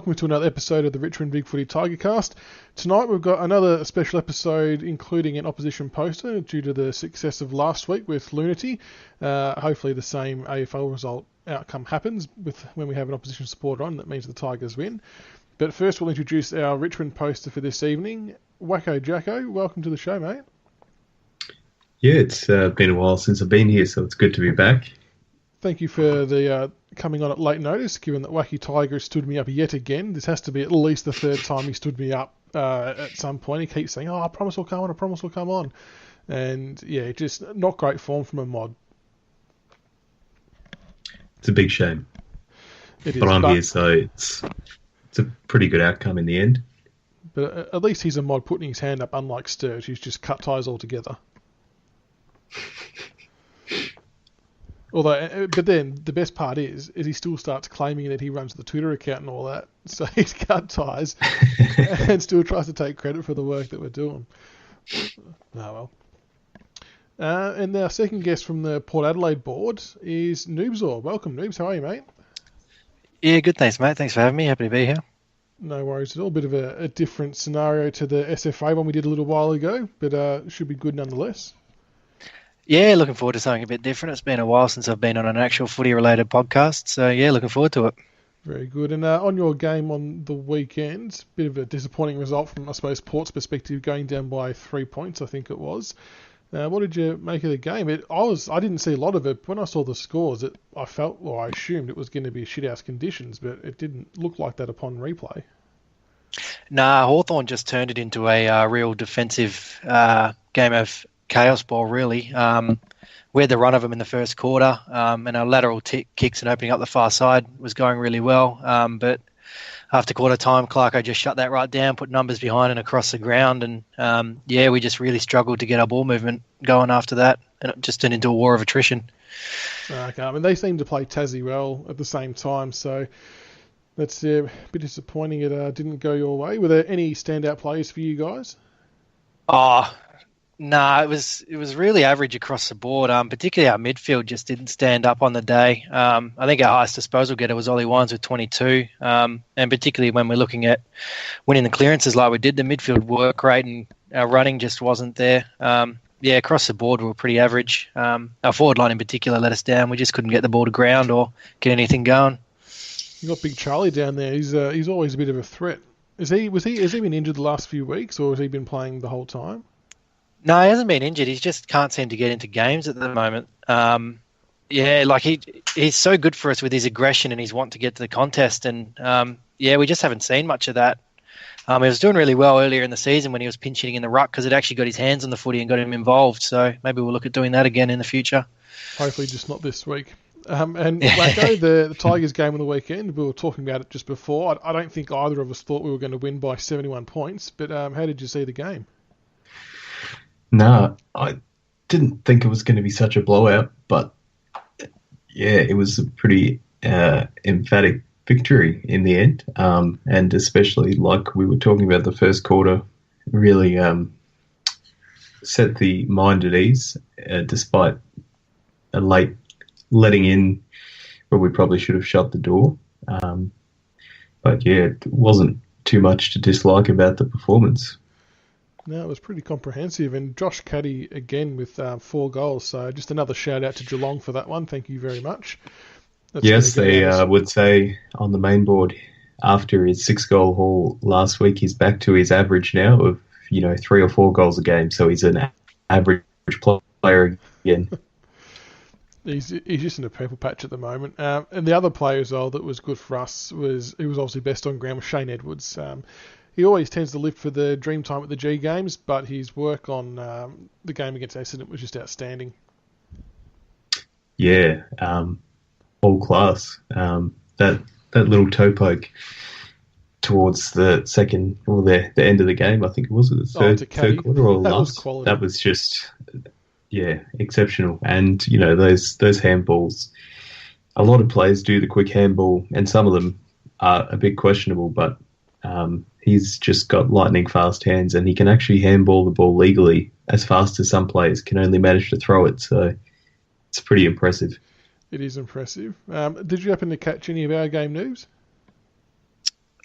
welcome to another episode of the Richmond BigFooty Tigercast. Tonight we've got another special episode including an opposition poster due to the success of last week with Lunity. Hopefully the same AFL outcome happens when we have an opposition supporter on. That means the Tigers win. But first we'll introduce our Richmond poster for this evening. Wacko23Jacko, welcome to the show, mate. Yeah, it's been a while since I've been here, so it's good to be back. Thank you for the coming on at late notice, given that Wacky Tiger stood me up yet again. This has to be at least the third time he stood me up at some point. He keeps saying, I promise we'll come on, I promise we'll come on. And yeah, just not great form from a mod. It's a big shame. It is, but I'm here, so it's a pretty good outcome in the end. But at least he's a mod putting his hand up, unlike Sturge, who's just cut ties altogether. But then the best part is he still starts claiming that he runs the Twitter account and all that. So he's cut ties and still tries to take credit for the work that we're doing. Oh well. And our second guest from the Port Adelaide board is Noobz0r. Welcome, Noobz. How are you, mate? Yeah, good. Thanks, mate. Thanks for having me. Happy to be here. No worries at all. Bit of a different scenario to the SFA one we did a little while ago, but should be good nonetheless. Yeah, looking forward to something a bit different. It's been a while since I've been on an actual footy-related podcast, so yeah, looking forward to it. Very good. And on your game on the weekend, bit of a disappointing result from, I suppose, Port's perspective, going down by 3 points, I think it was. What did you make of the game? I didn't see a lot of it. When I saw the scores, I assumed it was going to be shithouse conditions, but it didn't look like that upon replay. Nah, Hawthorn just turned it into a real defensive game of chaos ball, really. We had the run of them in the first quarter, and our lateral kicks and opening up the far side was going really well. But after quarter time, Clarko just shut that right down, put numbers behind and across the ground, and we just really struggled to get our ball movement going after that, and it just turned into a war of attrition. Okay, I mean, they seem to play Tassie well at the same time, so that's a bit disappointing it didn't go your way. Were there any standout players for you guys? No, it was really average across the board. Particularly our midfield just didn't stand up on the day. I think our highest disposal getter was Ollie Wines with 22. And particularly when we're looking at winning the clearances like we did, the midfield work rate and our running just wasn't there. Across the board we were pretty average. Our forward line in particular let us down. We just couldn't get the ball to ground or get anything going. You got Big Charlie down there. He's always a bit of a threat. Has he been injured the last few weeks, or has he been playing the whole time? No, he hasn't been injured. He just can't seem to get into games at the moment. He's so good for us with his aggression and his want to get to the contest. And, we just haven't seen much of that. He was doing really well earlier in the season when he was pinch hitting in the ruck because it actually got his hands on the footy and got him involved. So maybe we'll look at doing that again in the future. Hopefully just not this week. And Wacko, the Tigers game on the weekend, we were talking about it just before. I don't think either of us thought we were going to win by 71 points. But how did you see the game? No, I didn't think it was going to be such a blowout, but yeah, it was a pretty emphatic victory in the end, and especially like we were talking about the first quarter, really set the mind at ease despite a late letting in where we probably should have shut the door. But yeah, it wasn't too much to dislike about the performance. No, it was pretty comprehensive, and Josh Caddy again with 4 goals. So just another shout out to Geelong for that one. Thank you very much. Yes, they would say on the main board after his 6-goal haul last week, he's back to his average now of 3 or 4 goals a game. So he's an average player again. He's just in a purple patch at the moment. And the other player as well that was good for us who was obviously best on ground was Shane Edwards. He always tends to live for the dream time at the G Games, but his work on the game against Essendon was just outstanding. Yeah, all class. That little toe poke towards the second or the end of the game, I think it was the third quarter or last. That was just exceptional. And those handballs. A lot of players do the quick handball, and some of them are a bit questionable, but he's just got lightning fast hands, and he can actually handball the ball legally as fast as some players can only manage to throw it. So it's pretty impressive. It is impressive. Did you happen to catch any of our game, Noobz?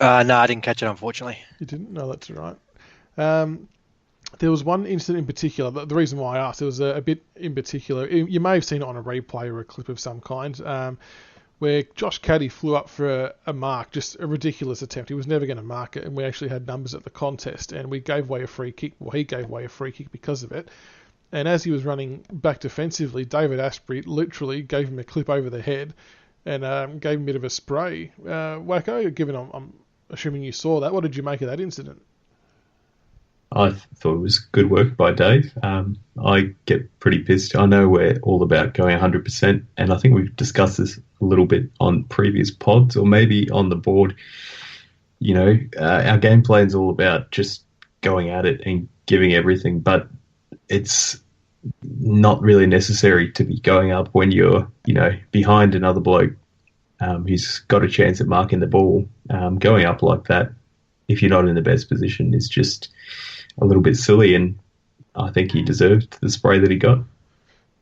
No, I didn't catch it, unfortunately. You didn't? No, that's all right. There was one incident in particular. The reason why I asked, there was a bit in particular. You may have seen it on a replay or a clip of some kind, where Josh Caddy flew up for a mark, just a ridiculous attempt. He was never going to mark it, and we actually had numbers at the contest, and we gave away a free kick. Well, he gave away a free kick because of it. And as he was running back defensively, David Asprey literally gave him a clip over the head and gave him a bit of a spray. Wacko, given I'm assuming you saw that, what did you make of that incident? I thought it was good work by Dave. I get pretty pissed. I know we're all about going 100%, and I think we've discussed this a little bit on previous pods or maybe on the board. Our game plan is all about just going at it and giving everything, but it's not really necessary to be going up when you're, behind another bloke who's got a chance at marking the ball. Going up like that, if you're not in the best position, is just a little bit silly, and I think he deserved the spray that he got.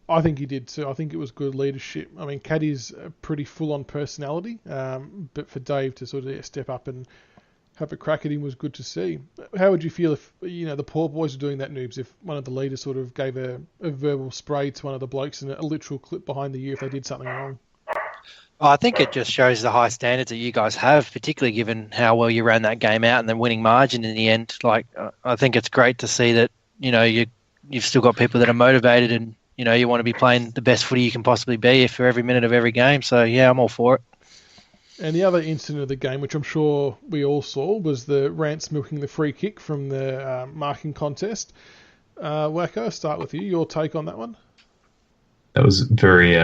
I think he did too. I think it was good leadership. I mean, Caddy's a pretty full-on personality, but for Dave to sort of step up and have a crack at him was good to see. How would you feel if, the poor boys were doing that, Noobs, if one of the leaders sort of gave a verbal spray to one of the blokes and a literal clip behind the ear if they did something wrong? I think it just shows the high standards that you guys have, particularly given how well you ran that game out and the winning margin in the end. Like, I think it's great to see that, you've still got people that are motivated and, you want to be playing the best footy you can possibly be for every minute of every game. So, yeah, I'm all for it. And the other incident of the game, which I'm sure we all saw, was the Rance milking the free kick from the marking contest. Wacko, start with you. Your take on that one? That was very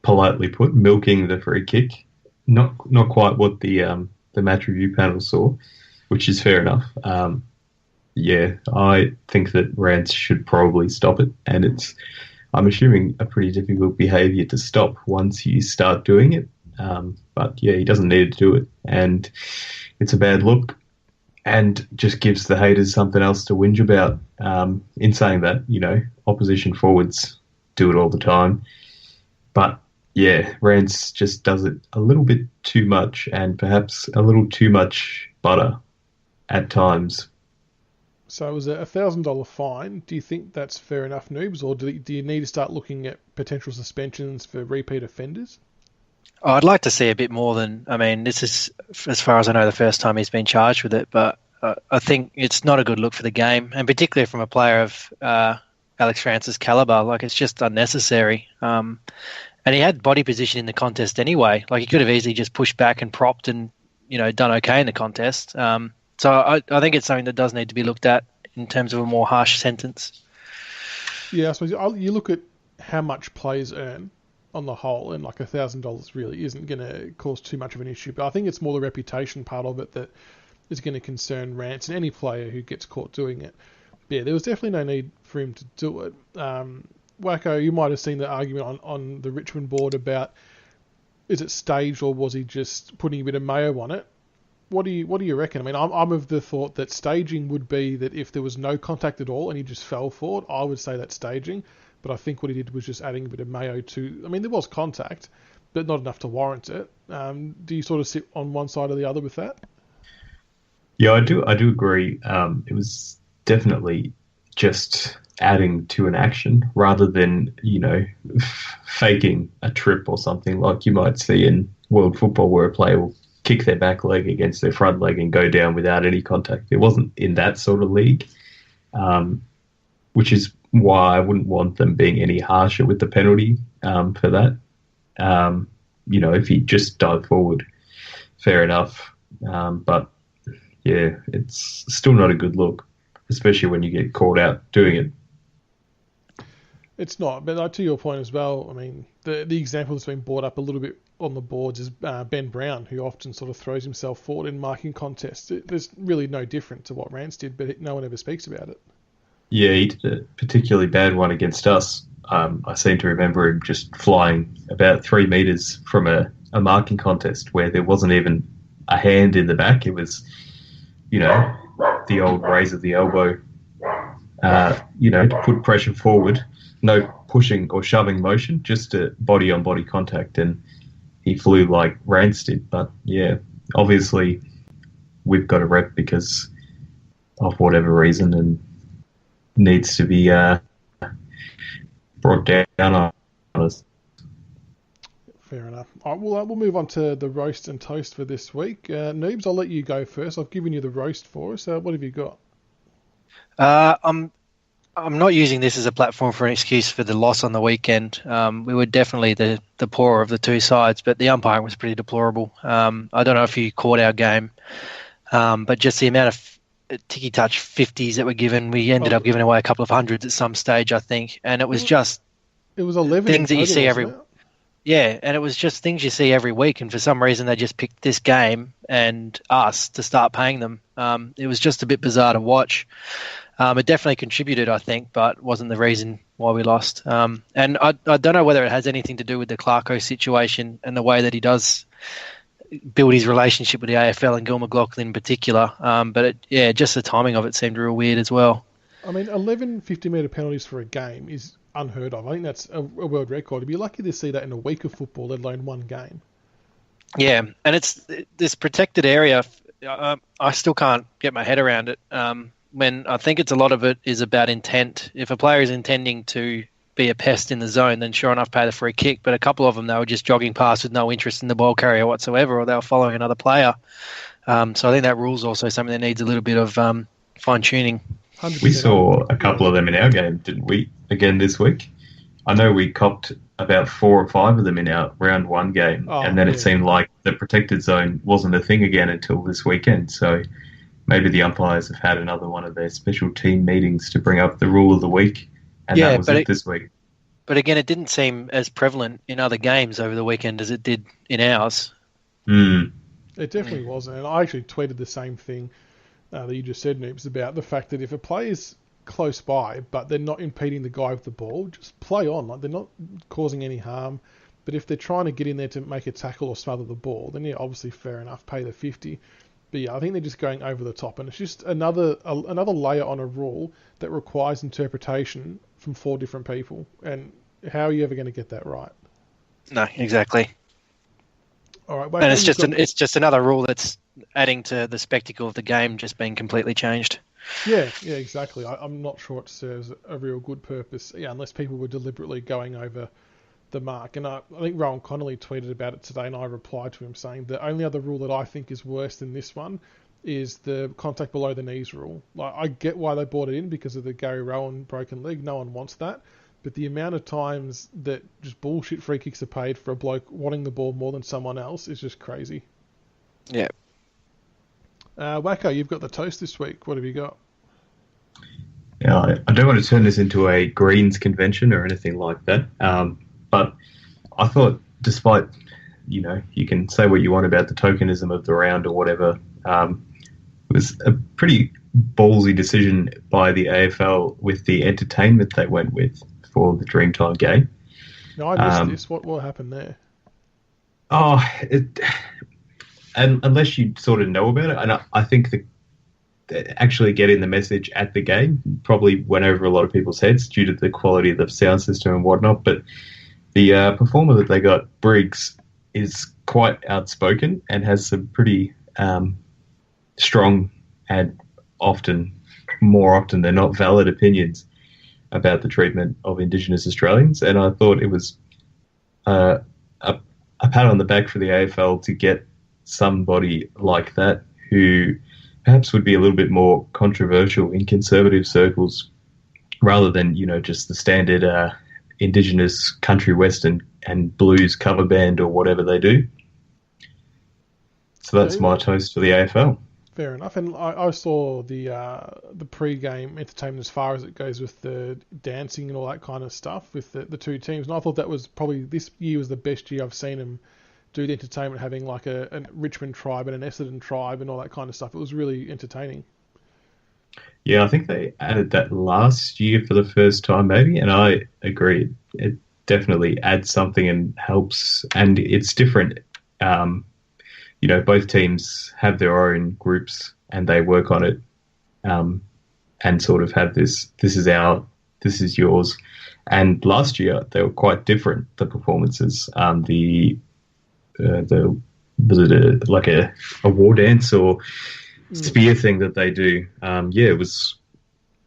politely put, milking the free kick. Not quite what the match review panel saw, which is fair enough. I think that Rance should probably stop it, and I'm assuming a pretty difficult behaviour to stop once you start doing it. But he doesn't need to do it, and it's a bad look, and just gives the haters something else to whinge about. In saying that, opposition forwards do it all the time, but Rance just does it a little bit too much, and perhaps a little too much butter at times. So it was a $1,000 fine. Do you think that's fair enough, Noobs, or do you need to start looking at potential suspensions for repeat offenders? I'd like to see a bit more than, this is, as far as I know, the first time he's been charged with it, but I think it's not a good look for the game, and particularly from a player of Alex Rance's calibre. Like, it's just unnecessary. And he had body position in the contest anyway. Like, he could have easily just pushed back and propped and, done okay in the contest. So I think it's something that does need to be looked at in terms of a more harsh sentence. Yeah, I suppose you look at how much players earn on the whole, and like $1,000 really isn't going to cause too much of an issue. But I think it's more the reputation part of it that is going to concern Rance and any player who gets caught doing it. But there was definitely no need for him to do it. Wacko, you might have seen the argument on the Richmond board about, is it staged or was he just putting a bit of mayo on it? What do you reckon? I'm of the thought that staging would be that if there was no contact at all and he just fell for it, I would say that's staging. But I think what he did was just adding a bit of mayo to... there was contact, but not enough to warrant it. Do you sort of sit on one side or the other with that? Yeah, I do agree. It was definitely just adding to an action rather than, faking a trip or something like you might see in world football where a player will kick their back leg against their front leg and go down without any contact. It wasn't in that sort of league, which is why I wouldn't want them being any harsher with the penalty for that. If he just dived forward, fair enough. But it's still not a good look, especially when you get caught out doing it. It's not, but to your point as well, the example that's been brought up a little bit on the boards is Ben Brown, who often sort of throws himself forward in marking contests. There's really no different to what Rance did, but no one ever speaks about it. Yeah, he did a particularly bad one against us. I seem to remember him just flying about 3 metres from a marking contest where there wasn't even a hand in the back. It was, the old raise of the elbow, to put pressure forward. No pushing or shoving motion, just a body-on-body contact, and he flew like Rance did. But, obviously we've got a rep because of whatever reason and needs to be brought down on us. Fair enough. All right, we'll move on to the roast and toast for this week. Noobz, I'll let you go first. I've given you the roast for us. What have you got? I'm not using this as a platform for an excuse for the loss on the weekend. We were definitely the poorer of the two sides, but the umpiring was pretty deplorable. I don't know if you caught our game, but just the amount of ticky-touch 50s that were given, we ended up giving away a couple of hundreds at some stage, I think, and it was just... It was 11 things that you see every... it? Yeah, and it was just things you see every week, and for some reason they just picked this game and us to start paying them. It was just a bit bizarre to watch. It definitely contributed, I think, but wasn't the reason why we lost. And I don't know whether it has anything to do with the Clarko situation and the way that he does build his relationship with the AFL and Gil McLaughlin in particular. But just the timing of it seemed real weird as well. I mean, 11 50-metre penalties for a game is unheard of. I think that's a world record. You'd be lucky to see that in a week of football, let alone one game. Yeah, and it's this protected area. I still can't get my head around it. When I think it's a lot of it is about intent. If a player is intending to be a pest in the zone, then sure enough, pay the free kick. But a couple of them, they were just jogging past with no interest in the ball carrier whatsoever, or they were following another player. So I think that rule's also something that needs a little bit of fine-tuning. We saw a couple of them in our game, didn't we, again this week? I know we copped about 4 or 5 of them in our round 1 game, and then it seemed like the protected zone wasn't a thing again until this weekend. So maybe the umpires have had another one of their special team meetings to bring up the rule of the week, and that was it this week. But again, it didn't seem as prevalent in other games over the weekend as it did in ours. Mm. It definitely wasn't, and I actually tweeted the same thing that you just said, Noobz, about the fact that if a player's close by but they're not impeding the guy with the ball, just play on. Like, they're not causing any harm. But if they're trying to get in there to make a tackle or smother the ball, then obviously fair enough, pay the 50. But I think they're just going over the top, and it's just another layer on a rule that requires interpretation from 4 different people. And how are you ever going to get that right? No, exactly. All right, and it's just another rule that's adding to the spectacle of the game just being completely changed. Yeah, exactly. I'm not sure it serves a real good purpose, unless people were deliberately going over the mark. And I think Rowan Connolly tweeted about it today, and I replied to him saying the only other rule that I think is worse than this one is the contact below the knees rule. Like, I get why they brought it in because of the Gary Rowan broken leg. No one wants that. But the amount of times that just bullshit free kicks are paid for a bloke wanting the ball more than someone else is just crazy. Yeah. Wacko, you've got the toast this week. What have you got? Yeah, I don't want to turn this into a Greens convention or anything like that. But I thought, despite, you can say what you want about the tokenism of the round or whatever, it was a pretty ballsy decision by the AFL with the entertainment they went with for the Dreamtime game. No, I missed this. What happened there? And unless you sort of know about it, and I think actually getting the message at the game probably went over a lot of people's heads due to the quality of the sound system and whatnot. But the performer that they got, Briggs, is quite outspoken and has some pretty strong and more often than not, valid opinions about the treatment of Indigenous Australians. And I thought it was a pat on the back for the AFL to get somebody like that who perhaps would be a little bit more controversial in conservative circles rather than, just the standard Indigenous country western and blues cover band or whatever they do. So that's my toast for the AFL. Fair enough. And I saw the pre-game entertainment as far as it goes with the dancing and all that kind of stuff with the two teams. And I thought that was probably, this year was the best year I've seen them do the entertainment, having like a Richmond tribe and an Essendon tribe and all that kind of stuff. It was really entertaining. Yeah, I think they added that last year for the first time maybe, and I agree. It definitely adds something and helps, and it's different. Both teams have their own groups and they work on it and sort of have this is yours. And last year they were quite different, the performances. Was it like a war dance or spear thing that they do. It was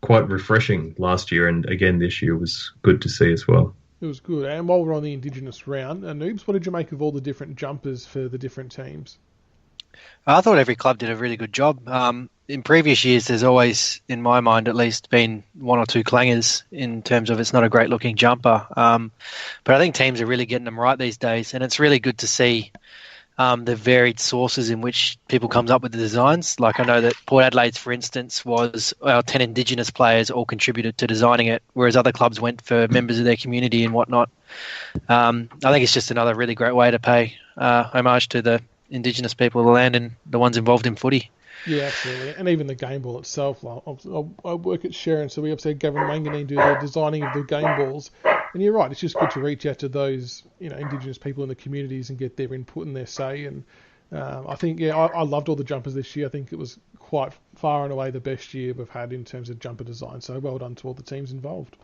quite refreshing last year, and again this year was good to see as well. It was good. And while we're on the Indigenous round, Noobz, what did you make of all the different jumpers for the different teams? I thought every club did a really good job. In previous years, there's always, in my mind at least, been one or two clangers in terms of it's not a great looking jumper. But I think teams are really getting them right these days, and it's really good to see the varied sources in which people comes up with the designs. Like I know that Port Adelaide's, for instance, was our 10 Indigenous players all contributed to designing it, whereas other clubs went for members of their community and whatnot. I think it's just another really great way to pay homage to the Indigenous people of the land and the ones involved in footy. Yeah, absolutely. And even the game ball itself. I work at Sharon, so we obviously had Gavin Manganine do the designing of the game balls. And you're right, it's just good to reach out to those, Indigenous people in the communities and get their input and their say. And I think, I loved all the jumpers this year. I think it was quite far and away the best year we've had in terms of jumper design. So well done to all the teams involved.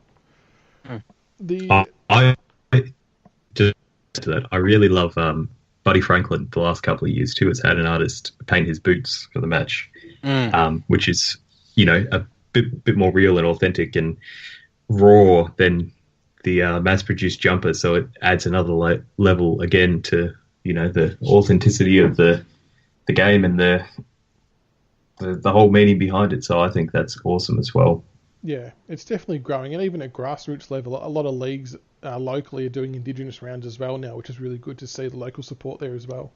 I just to that, I really love Buddy Franklin. The last couple of years too has had an artist paint his boots for the match, which is a bit more real and authentic and raw than the mass-produced jumper. So it adds another level again to the authenticity of the game and the whole meaning behind it. So I think that's awesome as well. Yeah, it's definitely growing, and even at grassroots level, a lot of leagues locally are doing Indigenous rounds as well now, which is really good to see the local support there as well.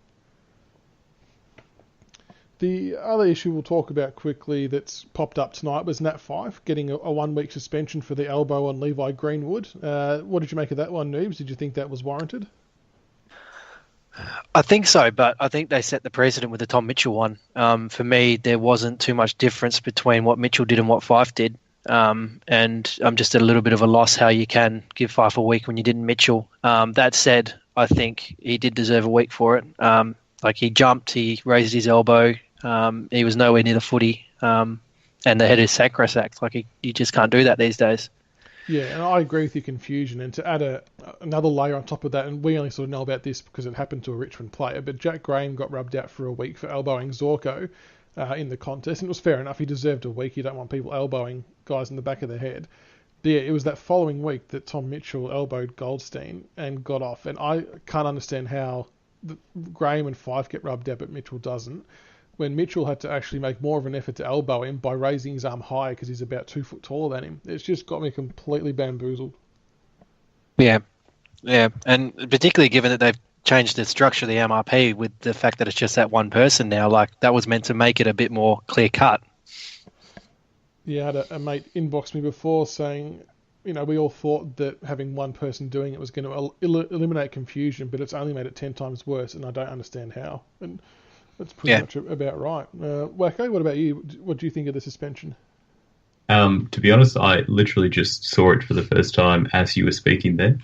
The other issue we'll talk about quickly that's popped up tonight was Nat 5 getting a 1 week suspension for the elbow on Levi Greenwood. What did you make of that one, Noobz? Did you think that was warranted? I think so, but I think they set the precedent with the Tom Mitchell one. For me, there wasn't too much difference between what Mitchell did and what Fife did. And I'm just at a little bit of a loss how you can give Fife a week when you didn't Mitchell. That said, I think he did deserve a week for it. He jumped, he raised his elbow, he was nowhere near the footy, and the head is sacrosanct. You just can't do that these days. Yeah, and I agree with your confusion. And to add another layer on top of that, and we only sort of know about this because it happened to a Richmond player, but Jack Graham got rubbed out for a week for elbowing Zorko in the contest, and it was fair enough. He deserved a week. You don't want people elbowing guys in the back of the head. But yeah, it was that following week that Tom Mitchell elbowed Goldstein and got off, and I can't understand how Graham and Fife get rubbed out, but Mitchell doesn't, when Mitchell had to actually make more of an effort to elbow him by raising his arm higher because he's about 2 foot taller than him. It's just got me completely bamboozled. Yeah, and particularly given that they've changed the structure of the MRP with the fact that it's just that one person now, that was meant to make it a bit more clear cut. Yeah, I had a mate inbox me before saying, we all thought that having one person doing it was going to eliminate confusion, but it's only made it 10 times worse, and I don't understand how. And that's pretty much about right. Wacko, what about you? What do you think of the suspension? To be honest, I literally just saw it for the first time as you were speaking there.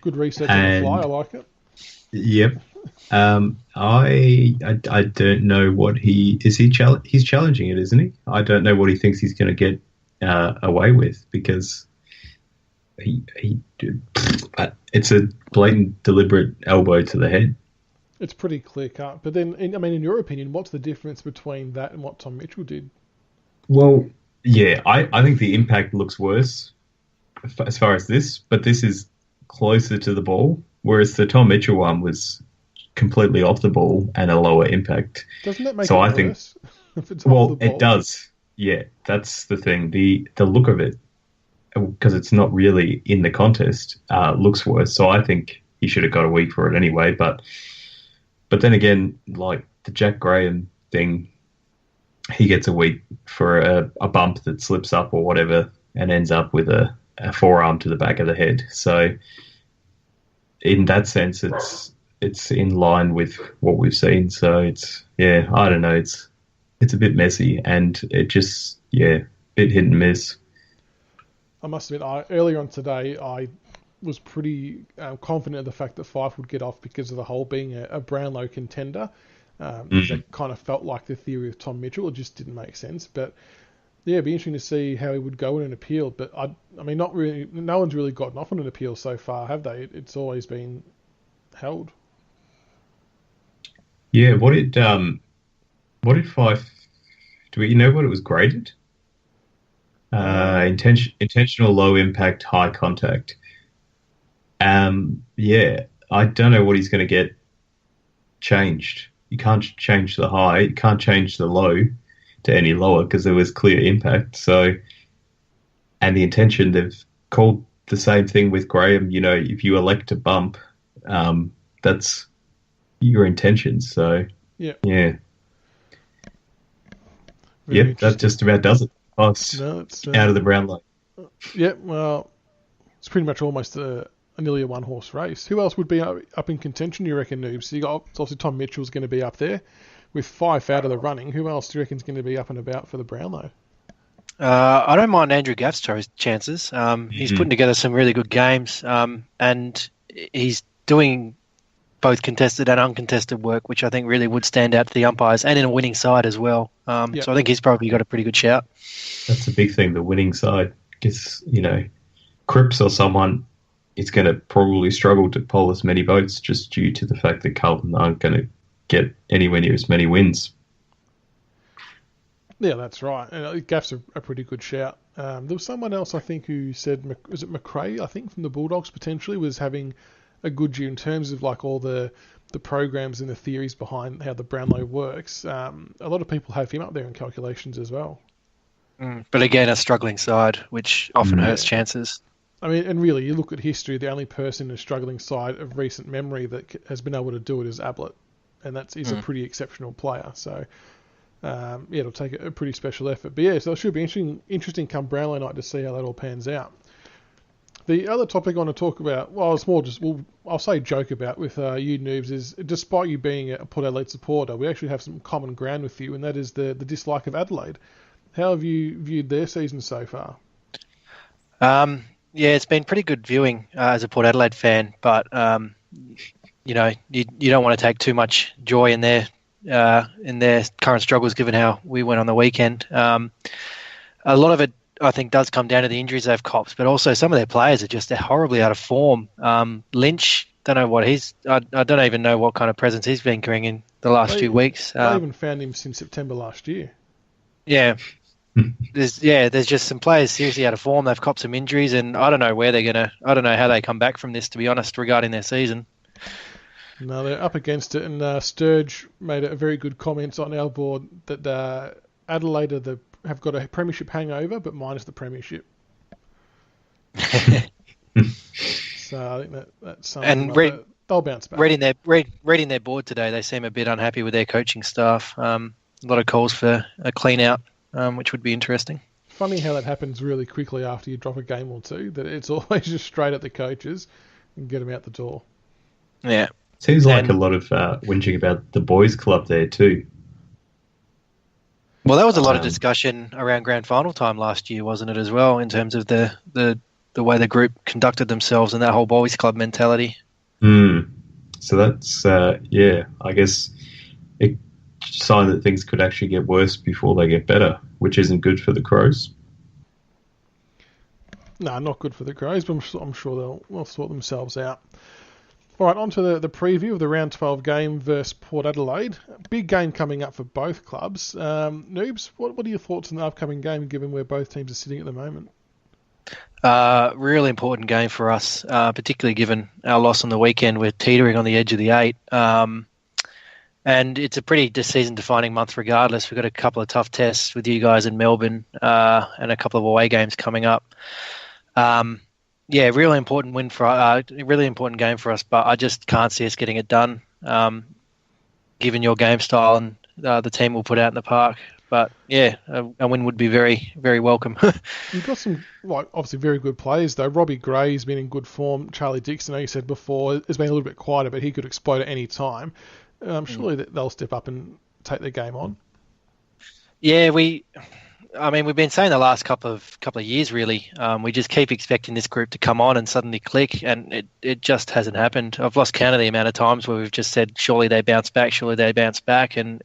Good research on the fly, I like it. Yep. I don't know what he's challenging it, isn't he? I don't know what he thinks he's going to get away with, because it's a blatant, deliberate elbow to the head. It's pretty clear cut. But then, in your opinion, what's the difference between that and what Tom Mitchell did? Well, yeah, I think the impact looks worse as far as this, but this is closer to the ball, whereas the Tom Mitchell one was completely off the ball and a lower impact. Doesn't that make it worse? If it's off the ball? It does. Yeah, that's the thing. The look of it, because it's not really in the contest, looks worse. So I think he should have got a week for it anyway. But then again, like the Jack Graham thing, he gets a week for a bump that slips up or whatever and ends up with a forearm to the back of the head. So in that sense, it's in line with what we've seen. So I don't know. It's a bit messy, and it just, bit hit and miss. I must admit, earlier on today, I was pretty confident of the fact that Fife would get off because of the whole being a Brownlow contender. That kind of felt like the theory of Tom Mitchell. It just didn't make sense. But yeah, it'd be interesting to see how he would go in an appeal. But not really. No one's really gotten off on an appeal so far, have they? It's always been held. Yeah, what did What if do we know what it was graded? Intentional low impact, high contact. Yeah, I don't know what he's going to get changed. You can't change the high, you can't change the low to any lower because there was clear impact. So, and the intention, they've called the same thing with Graham. You know, if you elect to bump, that's your intention. So, yeah. That just about does it. Oh, it's out of the brown line. Yeah, well, it's pretty much almost nearly a one-horse race. Who else would be up in contention, you reckon, Noobz? So you got, obviously, Tom Mitchell's going to be up there with Fife out of the running. Who else do you reckon is going to be up and about for the Brownlow? I don't mind Andrew Gaff's chances. He's putting together some really good games, and he's doing both contested and uncontested work, which I think really would stand out to the umpires, and in a winning side as well. So I think he's probably got a pretty good shout. That's a big thing, the winning side. Because, Cripps or someone is going to probably struggle to poll as many votes just due to the fact that Carlton aren't going to get anywhere near as many wins. Yeah, that's right. And Gaff's a pretty good shout. There was someone else, I think, who said, was it McRae, I think, from the Bulldogs potentially, was having a good year in terms of like all the programs and the theories behind how the Brownlow works. A lot of people have him up there in calculations as well. But again, a struggling side, which often hurts chances. I mean, and really, you look at history, the only person in a struggling side of recent memory that has been able to do it is Ablett. And he's a pretty exceptional player. So, it'll take a pretty special effort. But yeah, so it should be interesting come Brownlow night to see how that all pans out. The other topic I want to talk about, well, it's more just, I'll say joke about with you Noobz, is despite you being a Port Adelaide supporter, we actually have some common ground with you, and that is the dislike of Adelaide. How have you viewed their season so far? Yeah, it's been pretty good viewing as a Port Adelaide fan, but you don't want to take too much joy in their current struggles, given how we went on the weekend. A lot of it, I think, does come down to the injuries they've copped, but also some of their players are just horribly out of form. Lynch, don't know what I don't even know what kind of presence he's been carrying in the last few weeks. I haven't found him since September last year. Yeah. There's just some players seriously out of form. They've copped some injuries, and I don't know I don't know how they come back from this, to be honest, regarding their season. No, they're up against it, and Sturge made a very good comment on our board that Adelaide have got a premiership hangover, but minus the premiership. So I think that's something. And they'll bounce back. Reading their board today, they seem a bit unhappy with their coaching staff. A lot of calls for a clean out, which would be interesting. Funny how that happens really quickly after you drop a game or two, that it's always just straight at the coaches and get them out the door. Yeah. Seems like a lot of whinging about the boys' club there too. Well, that was a lot of discussion around grand final time last year, wasn't it, as well, in terms of the way the group conducted themselves and that whole boys' club mentality. So that's, I guess a sign that things could actually get worse before they get better, which isn't good for the Crows. No, not good for the Crows, but I'm sure they'll sort themselves out. All right, on to the preview of the Round 12 game versus Port Adelaide. Big game coming up for both clubs. Noobz, what are your thoughts on the upcoming game, given where both teams are sitting at the moment? Really important game for us, particularly given our loss on the weekend. We're teetering on the edge of the 8. And it's a pretty season-defining month regardless. We've got a couple of tough tests with you guys in Melbourne and a couple of away games coming up. Really important really important game for us, but I just can't see us getting it done, given your game style and the team we'll put out in the park. But a win would be very, very welcome. You've got some, obviously very good players though. Robbie Gray's been in good form. Charlie Dixon, I know you said before, has been a little bit quieter, but he could explode at any time. Surely they'll step up and take the game on. Yeah, we've been saying the last couple of years, really. We just keep expecting this group to come on and suddenly click, and it just hasn't happened. I've lost count of the amount of times where we've just said, surely they bounce back, and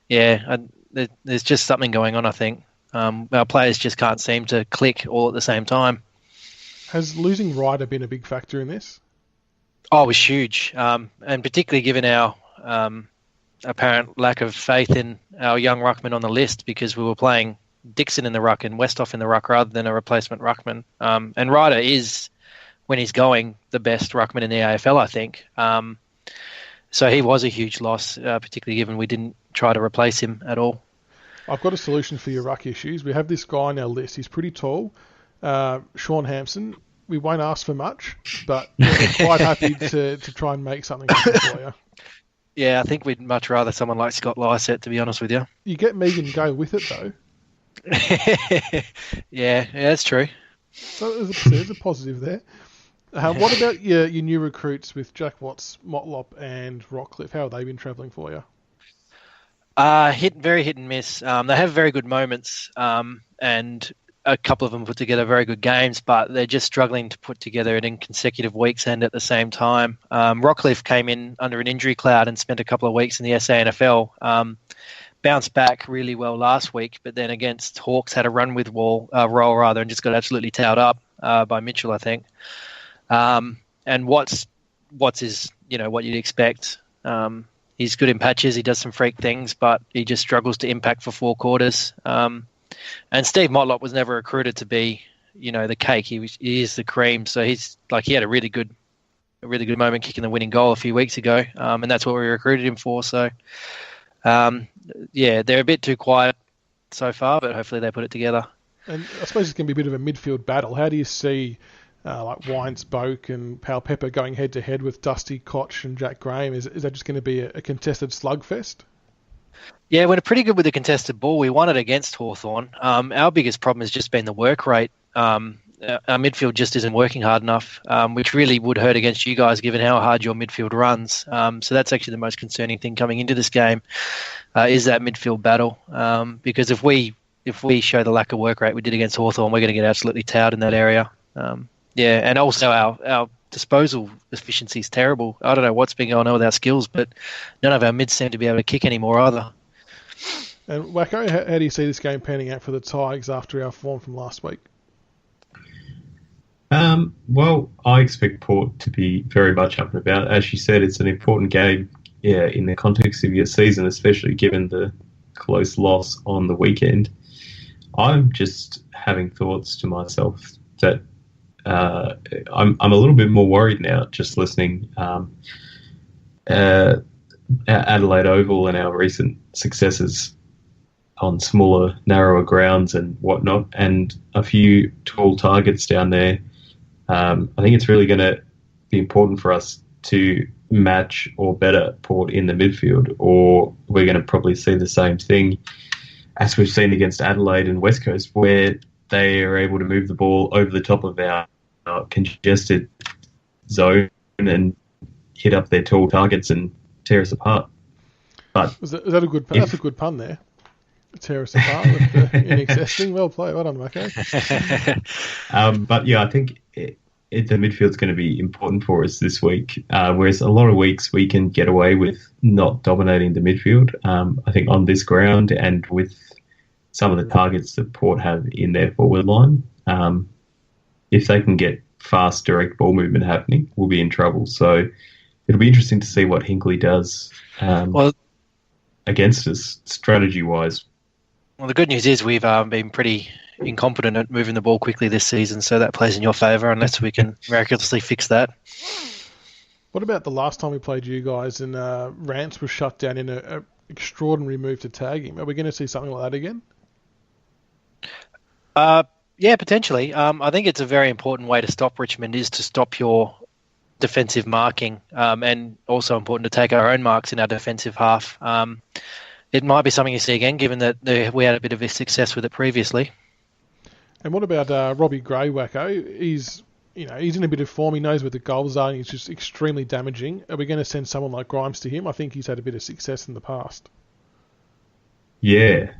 there's just something going on, I think. Our players just can't seem to click all at the same time. Has losing Ryder been a big factor in this? Oh, it was huge, and particularly given our apparent lack of faith in our young ruckman on the list because we were playing Dixon in the ruck and Westhoff in the ruck rather than a replacement ruckman. And Ryder is, when he's going, the best ruckman in the AFL, I think. So he was a huge loss, particularly given we didn't try to replace him at all. I've got a solution for your ruck issues. We have this guy on our list. He's pretty tall. Sean Hampson. We won't ask for much, but we're quite happy to try and make something for you. Yeah, I think we'd much rather someone like Scott Lysett, to be honest with you. You get Megan Gale with it, though. yeah, that's true. So there's a positive there. What about your new recruits with Jack Watts, Motlop and Rockcliffe? How have they been travelling for you? Very hit and miss. They have very good moments, and a couple of them put together very good games, but they're just struggling to put together it in consecutive weeks and at the same time. Rockcliffe came in under an injury cloud and spent a couple of weeks in the SANFL. Bounced back really well last week, but then against Hawks had a run with roll and just got absolutely towed up by Mitchell, I think. And Watts is, what you'd expect. He's good in patches. He does some freak things, but he just struggles to impact for 4 quarters. And Steve Motlop was never recruited to be, the cake. He is the cream. So he had a really good moment kicking the winning goal a few weeks ago. And that's what we recruited him for. So, they're a bit too quiet so far, but hopefully they put it together. And I suppose it's going to be a bit of a midfield battle. How do you see like Wines Boak and Pal Pepper going head-to-head with Dusty Koch and Jack Graham? Is that just going to be a contested slugfest? Yeah, we're pretty good with the contested ball. We won it against Hawthorn. Our biggest problem has just been the work rate. Our midfield just isn't working hard enough, which really would hurt against you guys given how hard your midfield runs. So that's actually the most concerning thing coming into this game, is that midfield battle. Because if we show the lack of work rate we did against Hawthorn, we're going to get absolutely towed in that area. And also our disposal efficiency is terrible. I don't know what's been going on with our skills, but none of our mids seem to be able to kick anymore either. And Wacko, how do you see this game panning out for the Tigers after our form from last week? Well, I expect Port to be very much up and about. As you said, it's an important game in the context of your season, especially given the close loss on the weekend. I'm just having thoughts to myself that I'm a little bit more worried now just listening at Adelaide Oval and our recent successes on smaller, narrower grounds and whatnot, and a few tall targets down there. I think it's really going to be important for us to match or better Port in the midfield, or we're going to probably see the same thing as we've seen against Adelaide and West Coast, where they are able to move the ball over the top of our congested zone and hit up their tall targets and tear us apart. But is that a good? That's a good pun there. Tear us apart with the in-excess thing. Well played. Well done, Wacko. But yeah, I think the midfield's going to be important for us this week. Whereas a lot of weeks we can get away with not dominating the midfield. I think on this ground and with some of the targets that Port have in their forward line, if they can get fast, direct ball movement happening, we'll be in trouble. So it'll be interesting to see what Hinkley does against us, strategy-wise. Well, the good news is we've been pretty incompetent at moving the ball quickly this season, so that plays in your favour unless we can miraculously fix that. What about the last time we played you guys and Rance was shut down in an extraordinary move to tag him? Are we going to see something like that again? Yeah, potentially. I think it's a very important way to stop Richmond is to stop your defensive marking, and also important to take our own marks in our defensive half. It might be something you see again, given that we had a bit of a success with it previously. And what about Robbie Gray, Wacko? He's in a bit of form. He knows where the goals are, and he's just extremely damaging. Are we going to send someone like Grimes to him? I think he's had a bit of success in the past. Yeah,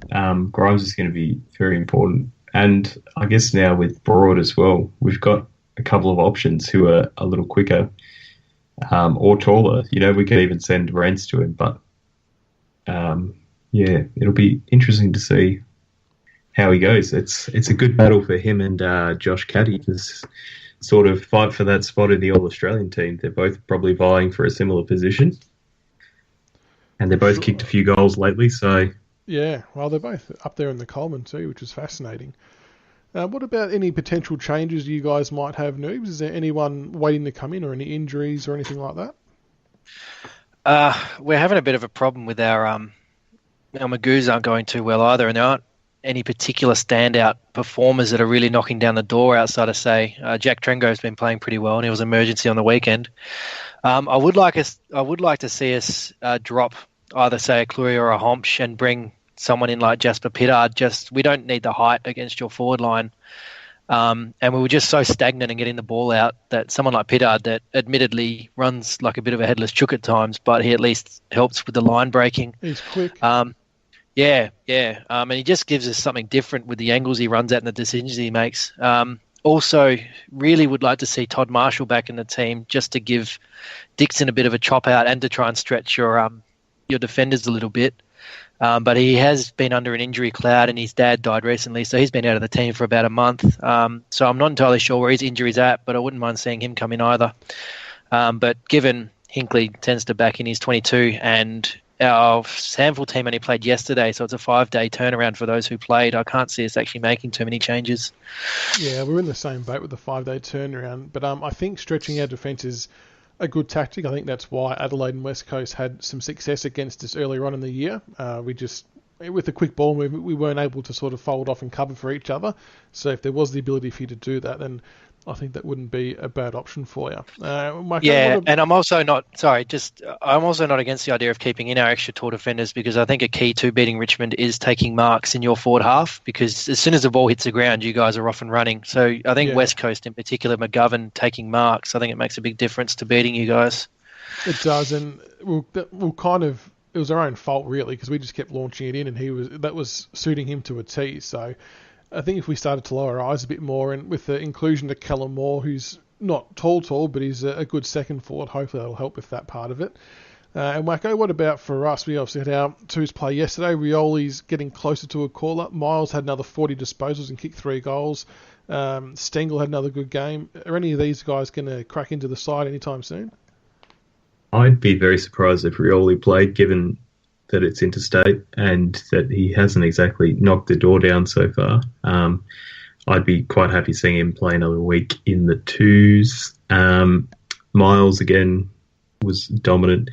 Grimes is going to be very important. And I guess now with Broad as well, we've got a couple of options who are a little quicker or taller. We could even send Rance to him. But, it'll be interesting to see how he goes. It's a good battle for him and Josh Caddy to sort of fight for that spot in the All-Australian team. They're both probably vying for a similar position. And they both kicked a few goals lately, so... Yeah, well, they're both up there in the Coleman too, which is fascinating. What about any potential changes you guys might have, Noobs? Is there anyone waiting to come in or any injuries or anything like that? We're having a bit of a problem with our Magoos aren't going too well either, and there aren't any particular standout performers that are really knocking down the door outside of, say, Jack Trengo's been playing pretty well, and he was emergency on the weekend. I would like to see us drop either, say, a Clury or a Homsch and bring someone in like Jasper Pittard. We don't need the height against your forward line. And we were just so stagnant in getting the ball out that someone like Pittard, that admittedly runs like a bit of a headless chook at times, but he at least helps with the line breaking. He's quick. Yeah. And he just gives us something different with the angles he runs at and the decisions he makes. Also, really would like to see Todd Marshall back in the team just to give Dixon a bit of a chop out and to try and stretch your defenders a little bit. But he has been under an injury cloud, and his dad died recently, so he's been out of the team for about a month. So I'm not entirely sure where his injury's at, but I wouldn't mind seeing him come in either. But given Hinkley tends to back in his 22, and our sample team only played yesterday, so it's a 5-day turnaround for those who played, I can't see us actually making too many changes. Yeah, we're in the same boat with the 5-day turnaround, but I think stretching our defence is a good tactic. I think that's why Adelaide and West Coast had some success against us earlier on in the year. With the quick ball movement, we weren't able to sort of fold off and cover for each other. So if there was the ability for you to do that, then I think that wouldn't be a bad option for you. And I'm also not against the idea of keeping in our extra tall defenders, because I think a key to beating Richmond is taking marks in your forward half, because as soon as the ball hits the ground, you guys are off and running. So I think West Coast in particular, McGovern taking marks, I think it makes a big difference to beating you guys. It does, and it was our own fault really, because we just kept launching it in, and that was suiting him to a T. So I think if we started to lower our eyes a bit more, and with the inclusion of Callum Moore, who's not tall, but he's a good second forward, hopefully that'll help with that part of it. And Wacko, what about for us? We obviously had our twos play yesterday. Rioli's getting closer to a call-up. Miles had another 40 disposals and kicked 3 goals. Stengel had another good game. Are any of these guys going to crack into the side anytime soon? I'd be very surprised if Rioli played, given that it's interstate and that he hasn't exactly knocked the door down so far. I'd be quite happy seeing him play another week in the twos. Miles, again, was dominant.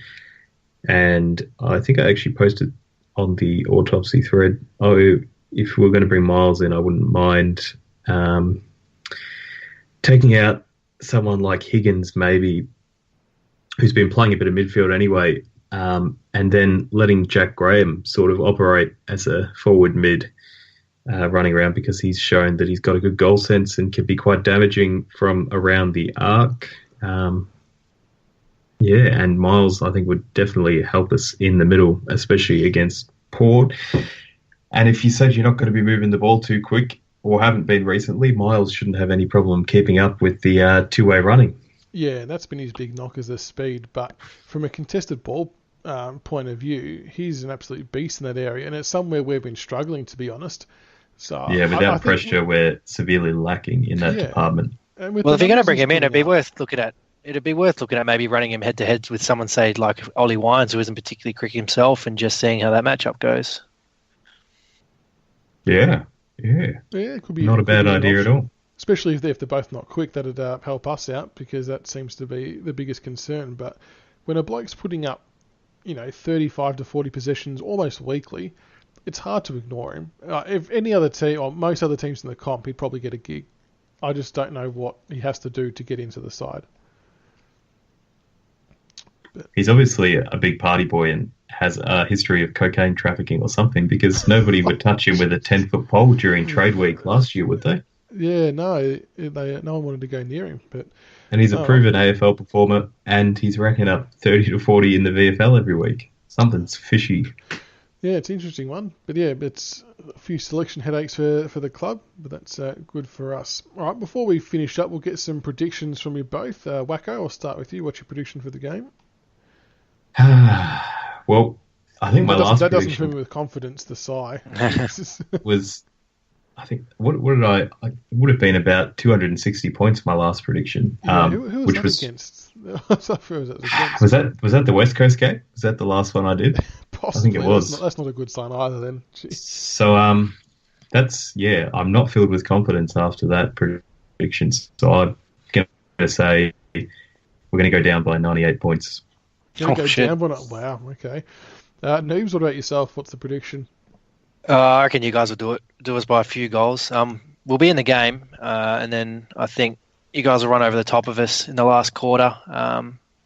And I think I actually posted on the autopsy thread, if we're going to bring Miles in, I wouldn't mind taking out someone like Higgins, maybe, who's been playing a bit of midfield anyway, and then letting Jack Graham sort of operate as a forward mid, running around, because he's shown that he's got a good goal sense and can be quite damaging from around the arc. And Miles, I think, would definitely help us in the middle, especially against Port. And if you said you're not going to be moving the ball too quick, or haven't been recently, Miles shouldn't have any problem keeping up with the two-way running. Yeah, that's been his big knock, is the speed. But from a contested ball point of view, he's an absolute beast in that area, and it's somewhere we've been struggling, to be honest. So without pressure, we're severely lacking in that department. Well, if you're going to bring him in, it'd be worth looking at. It'd be worth looking at maybe running him head-to-head with someone, say, like Ollie Wines, who isn't particularly quick himself, and just seeing how that matchup goes. Yeah, it could be not a bad idea at all. Especially if they're both not quick, that'd help us out, because that seems to be the biggest concern. But when a bloke's putting up, 35 to 40 possessions almost weekly, it's hard to ignore him. If any other team, or most other teams in the comp, he'd probably get a gig. I just don't know what he has to do to get into the side. He's obviously a big party boy and has a history of cocaine trafficking or something, because nobody would touch him with a 10-foot pole during trade week last year, would they? Yeah, no one wanted to go near him. And he's a proven AFL performer, and he's racking up 30 to 40 in the VFL every week. Something's fishy. Yeah, it's an interesting one. But yeah, it's a few selection headaches for the club, but that's good for us. All right, before we finish up, we'll get some predictions from you both. Wacko, I'll start with you. What's your prediction for the game? Well, I think that doesn't fill me with confidence, the sigh. was, I think, what did I it would have been about 260 points, my last prediction. Yeah, who was that against? Was that the West Coast game? Was that the last one I did? Possibly. I think it was. That's not a good sign either then. Jeez. So, I'm not filled with confidence after that prediction. So I'm going to say we're going to go down by 98 points. Down by wow, okay. Noobz, what about yourself? What's the prediction? I reckon you guys will do us by a few goals. We'll be in the game, and then I think you guys will run over the top of us in the last quarter.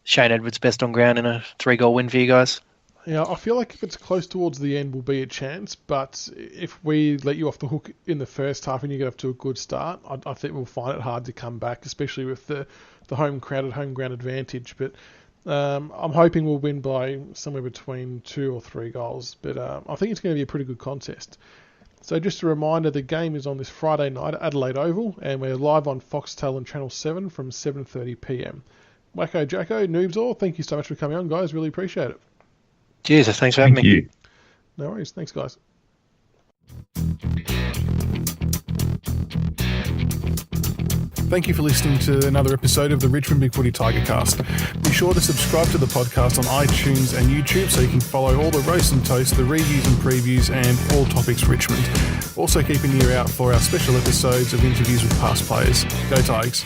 Shane Edwards best on ground in a 3-goal win for you guys. Yeah, I feel like if it's close towards the end, will be a chance. But if we let you off the hook in the first half and you get off to a good start, I think we'll find it hard to come back, especially with the home ground advantage. But I'm hoping we'll win by somewhere between 2 or 3 goals. But I think it's going to be a pretty good contest. So just a reminder, the game is on this Friday night at Adelaide Oval, and we're live on Foxtel and Channel 7 from 7:30 p.m. Wacko23Jacko, Noobz0r, thank you so much for coming on, guys. Really appreciate it. Cheers, thanks for having me. You. No worries. Thanks, guys. Thank you for listening to another episode of the Richmond BigFooty Tigercast. Be sure to subscribe to the podcast on iTunes and YouTube so you can follow all the roast and toast, the reviews and previews, and all topics Richmond. Also keep an ear out for our special episodes of interviews with past players. Go Tigers.